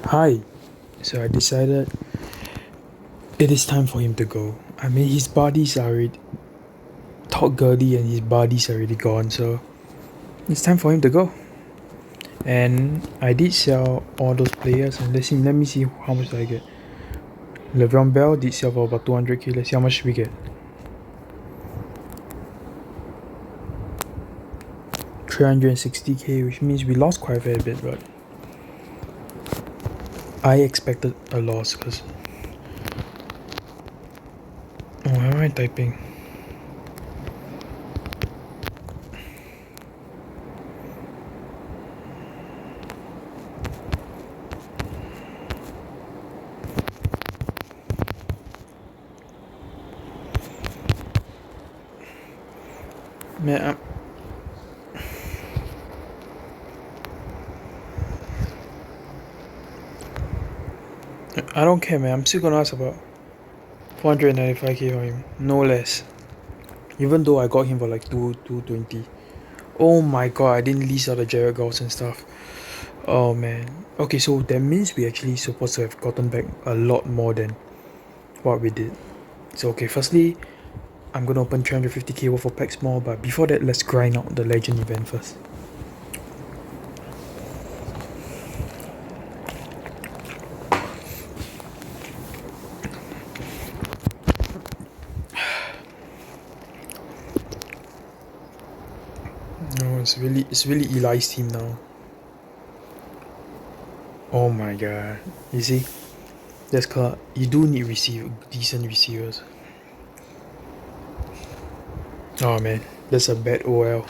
Hi. So I decided it is time for him to go. I mean, his buddies are already Todd Gurley and his buddies are already gone, so it's time for him to go. And I did sell all those players, and let me see how much did I get. Le'Veon Bell did sell for about 200k. Let's see how much we get. 360k, which means we lost quite a fair bit, but I expected a loss because. Oh, why am I typing? Man, I don't care, man. I'm still gonna ask about 495k for him, no less. Even though I got him for like 220. Oh my god, I didn't lease out the Jared Goffs and stuff. Oh man. Okay, so that means we actually supposed to have gotten back a lot more than what we did. So okay, firstly, I'm gonna open 350k worth of packs more, but before that, let's grind out the legend event first. No, it's really Eli's team now. Oh my god. You see? That's called, you do need decent receivers. Oh man, that's a bad OL.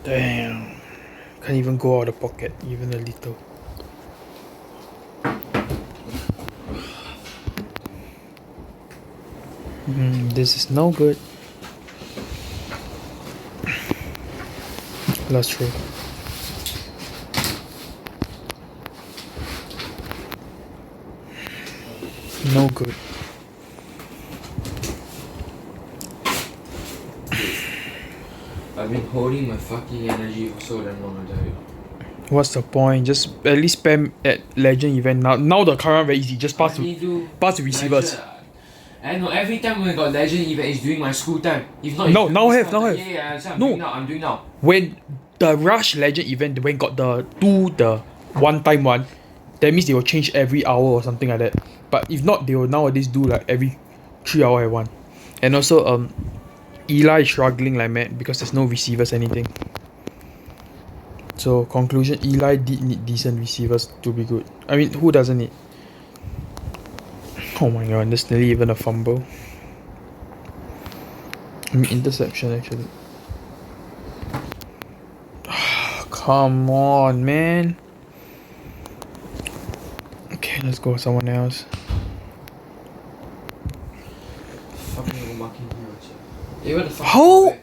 Damn. Can't even go out of the pocket, even a little. This is no good. Last row. No good. I've been holding my fucking energy for so damn long, I tell you. What's the point? Just at least spam at legend event now. Now the current very easy. Just pass to receivers. I know every time when I got legend event, it's during my school time. If not, No, now have. Yeah, so I'm doing now. When the rush legend event, when got the one time one, that means they will change every hour or something like that. But if not, they will nowadays do like every 3 hour at one. And also Eli is struggling like mad because there's no receivers anything. So conclusion, Eli did need decent receivers to be good. I mean, who doesn't need? Oh my god, there's nearly even a fumble. I mean, interception actually. Come on, man. Okay, let's go with someone else. Fucking marking here. Where the fuck? How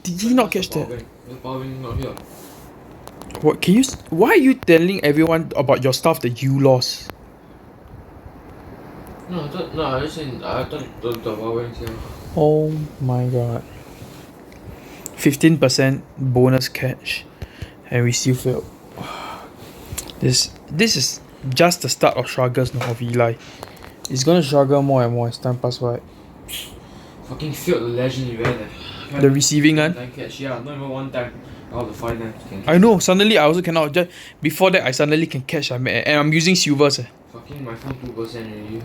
did he not catch that? The power wing not here. What can you? Why are you telling everyone about your stuff that you lost? No, I thought the power wing's here. Oh my god. 15% bonus catch, and we still failed. This is just the start of struggles now of Eli. He's gonna struggle more and more as time passes by. Fucking failed the legend event. The receiving one? Time catch, yeah, not even one time. Out of the 5 times can catch. I know, suddenly I also cannot. Just before that, I suddenly can catch. And I'm using silvers. Fucking my phone 2% already.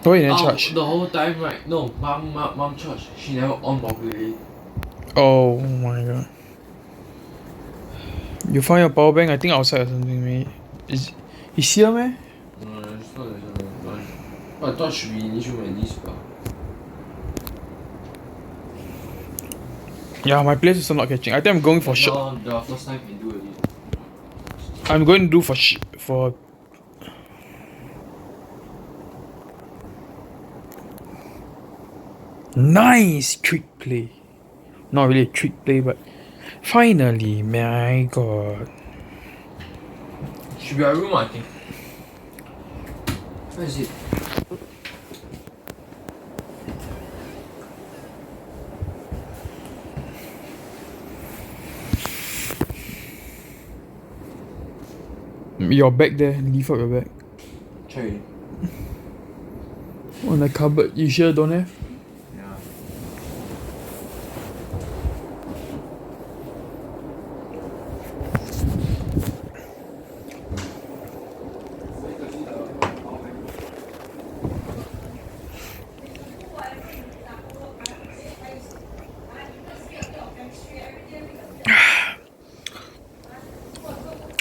Why you didn't charge? The whole time, right? No, mom charged. She never on properly. Oh my god. You found your power bank? I think outside or something, mate. Is here, man? No, it's not like I thought should be initial at least, but. Yeah, my players also not catching. I think I'm going for shot. The first time can do it. I'm going to do for. Nice trick play. Not really a trick play, but finally, my god. Should be a room, I think. Where is it? Your bag there, leave out your bag. Check already. On the cupboard, you sure don't have? Yeah.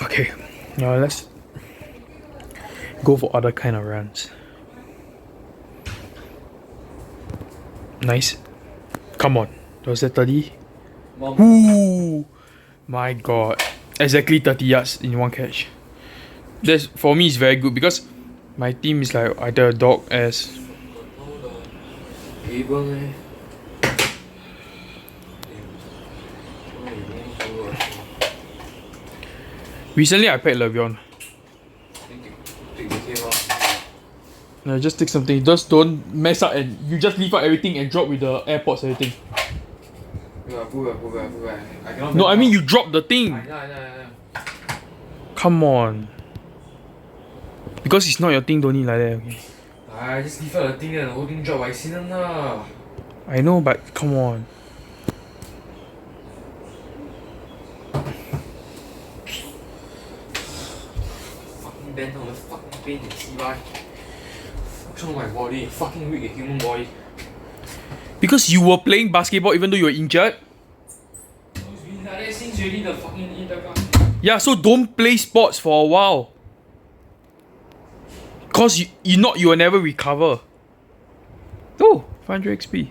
Okay, now let's go for other kind of runs. Nice. Come on. Was that 30? Mom. Ooh! My god. Exactly 30 yards in one catch. That's, for me, it's very good because my team is like either a dog as. Able man. Recently, I packed Le'Veon. No, just take something. Just don't mess up and you just leave out everything and drop with the AirPods and everything. Put back. I cannot. No, I mean you drop the thing. I know. Come on. Because it's not your thing, don't need like that, okay? I just leave out the thing and the whole thing drop. I see them lah. I know, but come on. Fucking bent on the fucking pain and see why. What's wrong with my body? Fucking weak, a human body. Because you were playing basketball even though you were injured? It's been like that since already the fucking intercom. Yeah, so don't play sports for a while. Cause you will never recover. Oh, 500 XP.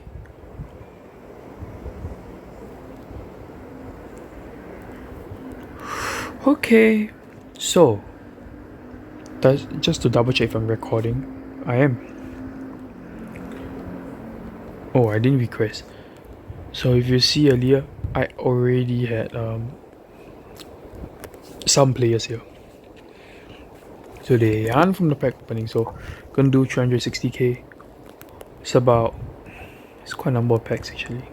Okay, so just to double check if I'm recording, I am. Oh, I didn't request. So if you see earlier, I already had some players here. So they aren't from the pack opening, so gonna do 360k. It's quite a number of packs actually.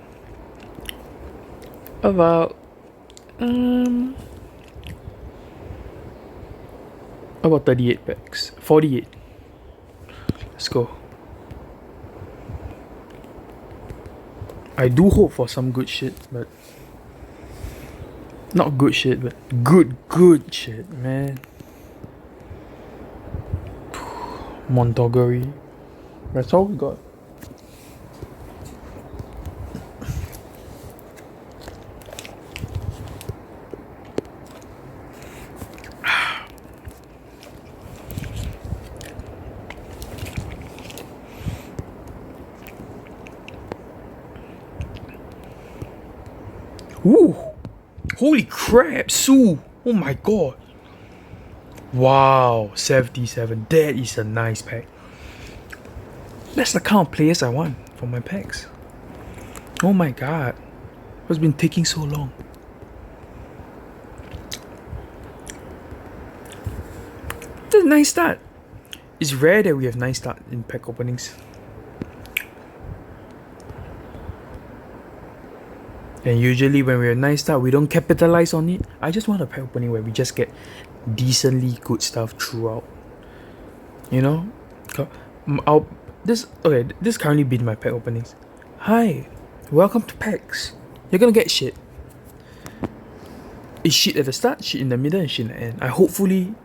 About 38 packs. 48. Let's go. I do hope for some good shit, but not good shit, but good shit, man. Montgomery. That's all we got. Ooh! Holy crap, Sue! Oh my god! Wow, 77. That is a nice pack. That's the kind of players I want for my packs. Oh my god. What's been taking so long? That's a nice start. It's rare that we have nice start in pack openings. And usually when we have nice start, we don't capitalize on it. I just want a pack opening where we just get decently good stuff throughout. You know? This currently been my pack openings. Hi, welcome to packs. You're gonna get shit. It's shit at the start, shit in the middle, and shit in the end. I hopefully,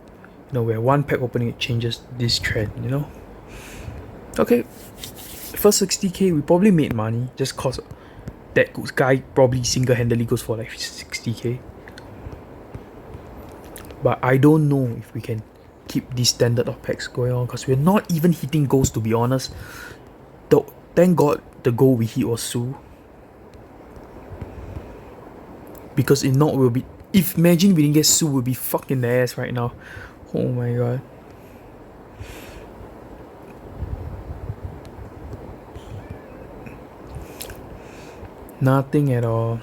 where one pack opening it changes this trend, Okay, first 60k, we probably made money just cause that guy probably single-handedly goes for like 60k. But I don't know if we can keep this standard of packs going on because we're not even hitting goals, to be honest. Thank God the goal we hit was Sue. Because if not, imagine we didn't get Sue, we'll be fucking the ass right now. Oh my god. Nothing at all.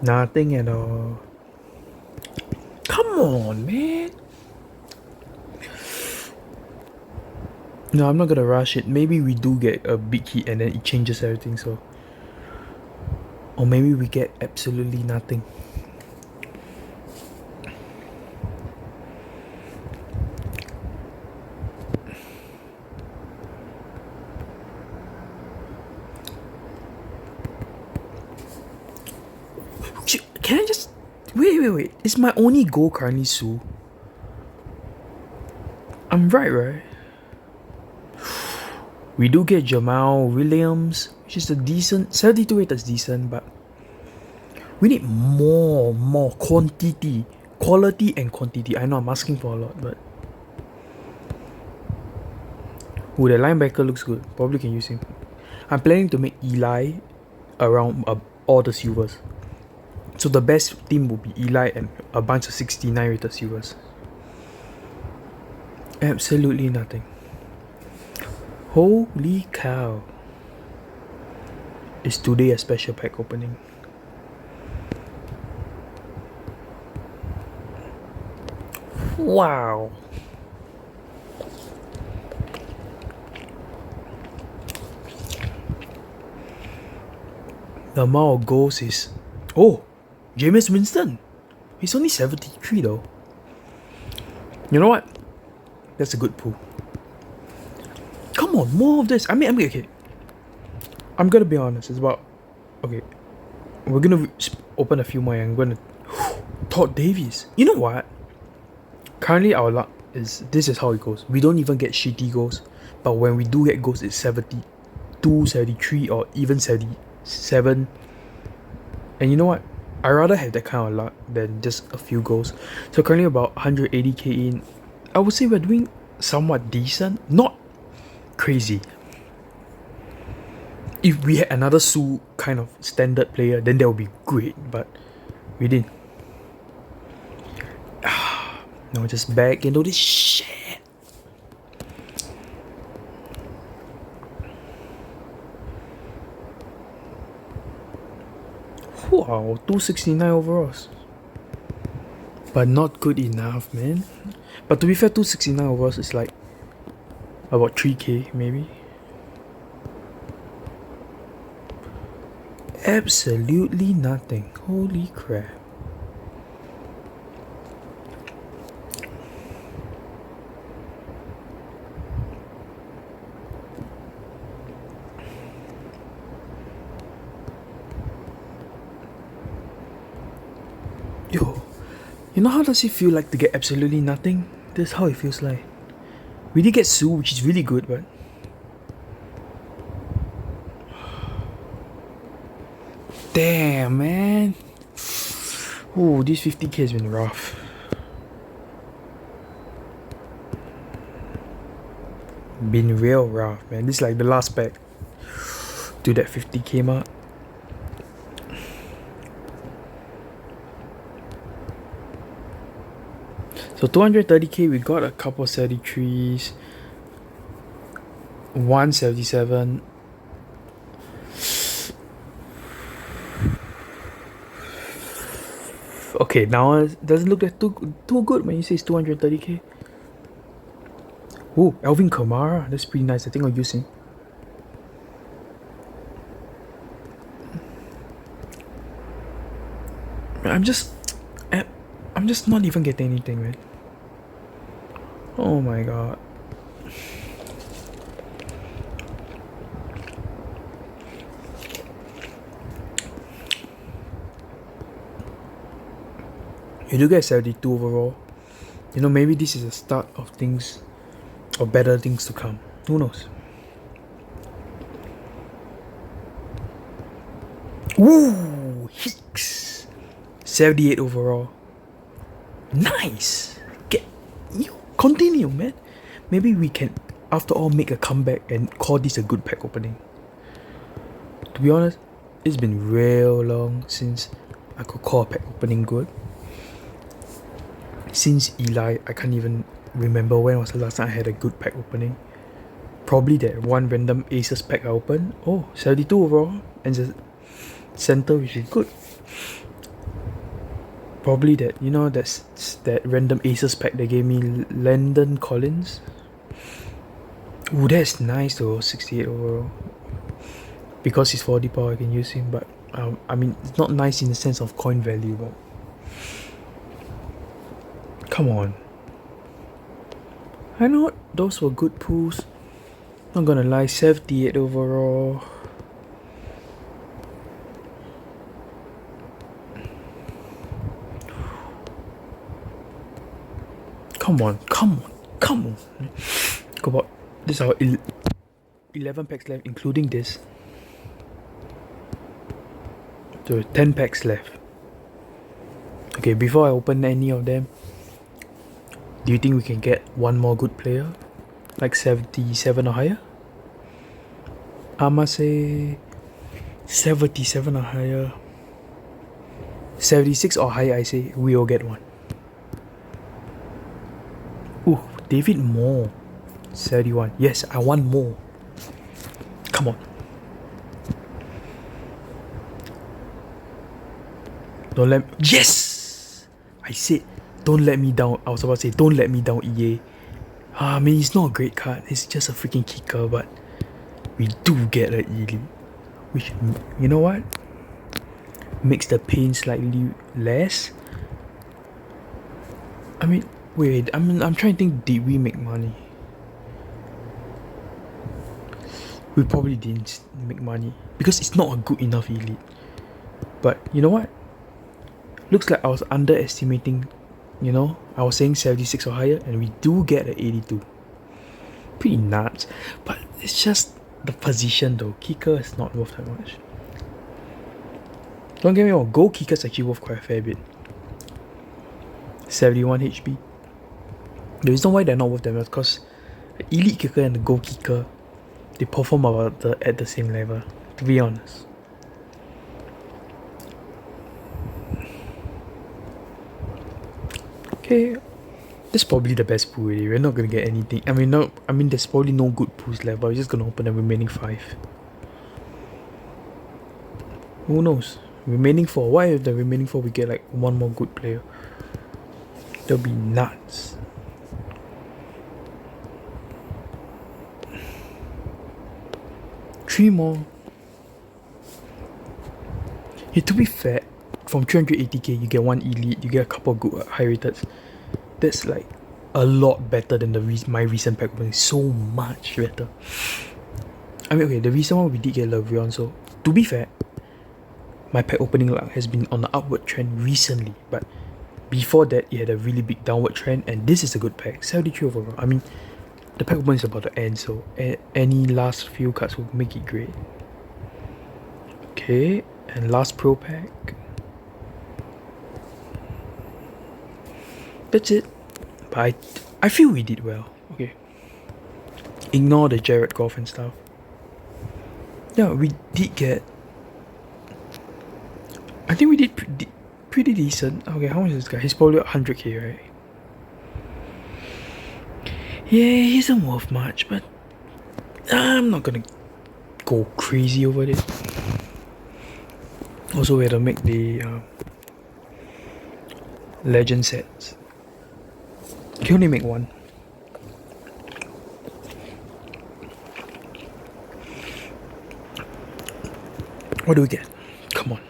Nothing at all. Come on, man. No, I'm not gonna rush it. Maybe we do get a big hit and then it changes everything, so. Or maybe we get absolutely nothing. Can I just... Wait. Is my only goal currently Sue? I'm right? We do get Jamal Williams, which is a decent... 72 rate is decent, but... We need more quantity. Quality and quantity. I know I'm asking for a lot, but... Ooh, the linebacker looks good. Probably can use him. I'm planning to make Eli around all the silvers. So the best team will be Eli and a bunch of 69 rated silvers. Absolutely nothing. Holy cow. Is today a special pack opening? Wow. The amount of goals is... Oh! Jameis Winston! He's only 73 though. You know what? That's a good pull. Come on, more of this. I mean, okay. I'm gonna be honest. It's about... Okay. We're gonna open a few more and I'm gonna... Todd Davies. You know what? Currently our luck is... This is how it goes. We don't even get shitty goals. But when we do get goals, it's 72, 73 or even 77. And you know what? I'd rather have that kind of luck than just a few goals. So currently about 180k in. I would say we're doing somewhat decent. Not crazy. If we had another Sue kind of standard player, then that would be great. But we didn't. Now just back into this shit. Wow, 269 overalls. But not good enough, man. But to be fair, 269 overalls is like about 3k maybe. Absolutely nothing. Holy crap. Yo, you know how does it feel like to get absolutely nothing? That's how it feels like. We did get Sue, which is really good, but... Damn, man. Ooh, this 50k has been rough. Been real rough, man. This is like the last pack to that 50k mark. So 230k, we got a couple 73s, 177. Okay, now it doesn't look that too good when you say it's 230k. Oh, Alvin Kamara, that's pretty nice. I think I'll use him. I'm just not even getting anything, man. Oh my god. You do get 72 overall. You know, maybe this is the start of things, of better things to come. Who knows? Woo! Hicks! 78 overall. Nice! You continue, man. Maybe we can, after all, make a comeback and call this a good pack opening. To be honest, it's been real long since I could call a pack opening good. Since Eli, I can't even remember when was the last time I had a good pack opening. Probably that one random Aces pack I opened. Oh, 72 overall and the center, which is good. Probably that, you know, that's that random Aces pack they gave me, Landon Collins. Ooh, that's nice though, 68 overall. Because he's 40 power, I can use him, but I mean, it's not nice in the sense of coin value, but come on. I know those were good pulls. Not gonna lie, 78 overall. Come on. Go about this is our 11 packs left, including this. So 10 packs left. Okay, before I open any of them, do you think we can get one more good player? Like 77 or higher? I'ma say 77 or higher. 76 or higher, I say we will get one. Ooh, David Moore. 71. Yes, I want more. Come on. Don't let me. Yes! I said, don't let me down. I was about to say, don't let me down, EA. I mean, it's not a great card. It's just a freaking kicker, but we do get an elite. Which, you know what? Makes the pain slightly less. I mean, wait. I'm trying to think. Did we make money? We probably didn't make money because it's not a good enough elite. But you know what? Looks like I was underestimating. You know, I was saying 76 or higher, and we do get an 82. Pretty nuts. But it's just the position though. Kicker is not worth that much. Don't get me wrong, goal kickers actually worth quite a fair bit. 71 HP. The reason why they're not worth that much is because the elite kicker and the goal kicker, they perform about at the same level, to be honest. Okay, this is probably the best pool already. We're not gonna get anything. I mean there's probably no good pools left, but we're just gonna open the remaining 5. Who knows? Remaining 4. Why if the remaining 4 we get like one more good player? That'll be nuts. Three more. Yeah, to be fair, from 380k you get one elite, you get a couple of good high rated. That's like a lot better than my recent pack opening. So much better. I mean, okay, the recent one we did get Le'Veon, so to be fair, my pack opening luck has been on the upward trend recently, but before that it had a really big downward trend, and this is a good pack. 73 overall. I mean, the pack opening is about to end, so any last few cards will make it great. Okay, and last pro pack. That's it. But I feel we did well. Okay. Ignore the Jared Goff and stuff. Yeah, we did get. I think we did pretty decent. Okay, how much is this guy? He's probably 100k, right? Yeah, he isn't worth much, but I'm not gonna go crazy over it. Also, we had to make the legend sets. You can only make one. What do we get? Come on.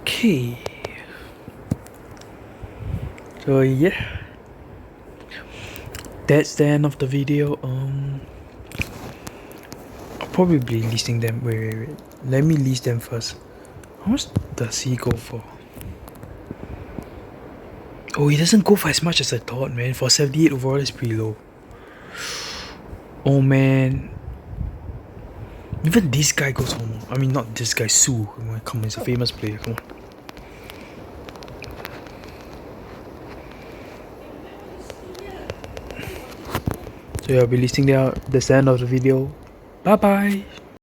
Okay. So yeah. That's the end of the video. I'll probably be listing them. Wait. Let me list them first. How much does he go for? Oh, he doesn't go for as much as I thought, man. For 78 overall, it's pretty low. Oh man. Even this guy goes for more. I mean, not this guy, Sue. Come on, he's a famous player. Come on. So yeah, I'll be listing there. That's the end of the video. Bye bye.